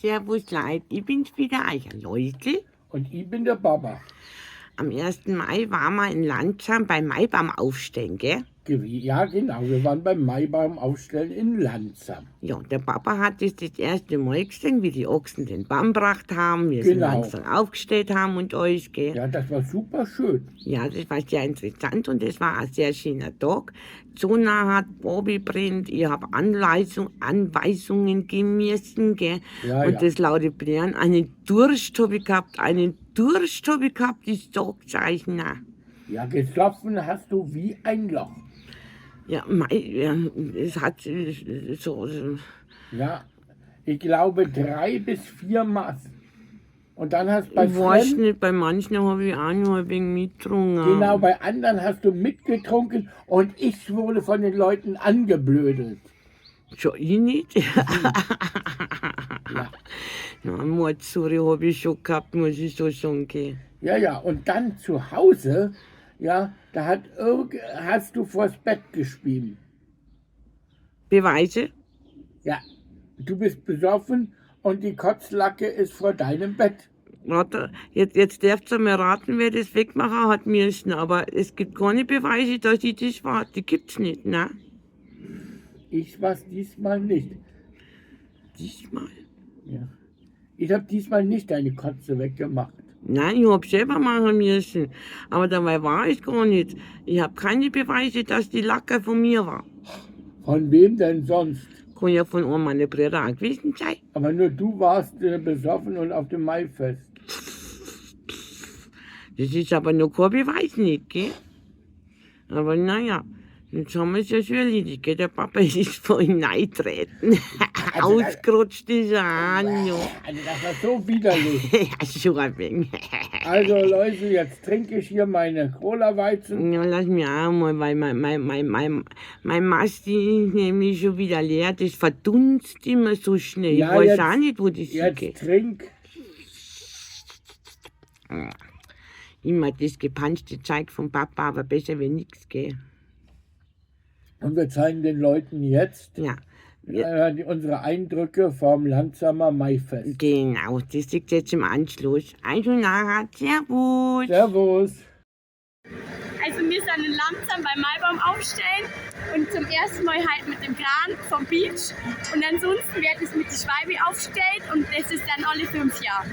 Servus Leute, ich bin's wieder, euer Leute. Und ich bin der Papa. Am 1. Mai waren wir in Landsam beim Maibaum aufstellen, gell? Ja, genau. Wir waren beim Maibaum aufstellen in Landsam. Ja, der Papa hat das erste Mal gesehen, wie die Ochsen den Baum gebracht haben, wir Genau. langsam aufgestellt haben und alles, gell? Ja, das war super schön. Ja, das war sehr interessant und das war ein sehr schöner Tag. Die Sonne hat Bobby brennt, ich habe Anweisungen gemessen, gell? Ja, und ja. das laute Blären, einen Durst habe ich gehabt, ich sag's euch noch. Ja, gesoffen hast du wie ein Loch. Ja, es hat so. Ja, ich glaube 3 bis 4 Maß. Und dann hast bei Ich weiß Fremden, nicht, bei manchen habe ich auch noch ein wenig mitgetrunken. genau, bei anderen hast du mitgetrunken und ich wurde von den Leuten angeblödelt. Schon ich nicht. Ja. Na, Mordsuri habe ich schon gehabt, muss ich so sagen. Gell. Ja, ja, und dann zu Hause, ja, da hast du vors Bett gespielt. Beweise? Ja, du bist besoffen und die Kotzlacke ist vor deinem Bett. Warte, jetzt darfst du mir raten, wer das wegmachen hat müssen. Aber es gibt keine Beweise, dass ich das war. Die gibt's nicht, ne? Ich war's diesmal nicht. Diesmal. Ja. Ich habe diesmal nicht deine Kotze weggemacht. Nein, ich hab selber machen müssen. Aber dabei war ich gar nicht. Ich habe keine Beweise, dass die Lacke von mir war. Von wem denn sonst? Kann ja von einem meiner Brüder auch gewesen sein. Aber nur du warst besoffen und auf dem Maifest. Das ist aber noch kein Beweis nicht, gell? Aber naja, jetzt haben wir es ja schon erledigt, gell? Der Papa ist vorhin reingetreten. Ausgerutscht ist er auch noch. Also das war so widerlich. Ja, schon ein wenig. Also Leute, jetzt trinke ich hier meine Cola-Weizen. Ja, lass mich auch mal, weil mein Masti ist nämlich schon wieder leer. Das verdunst immer so schnell. Ja, ich weiß jetzt- auch nicht, wo das Jetzt hingeht. trink. Immer das gepanschte Zeug vom Papa, aber besser wie nichts, gell? Und wir zeigen den Leuten jetzt Ja, unsere Eindrücke vom Landsamer Maifest. genau, das liegt jetzt im Anschluss. Also nachher, Servus. Servus. Also wir sind in Landsam beim Maibaum aufstellen und zum ersten Mal halt mit dem Kran vom Beach und ansonsten wird es mit der Schwalbe aufgestellt und das ist dann alle 5 Jahre.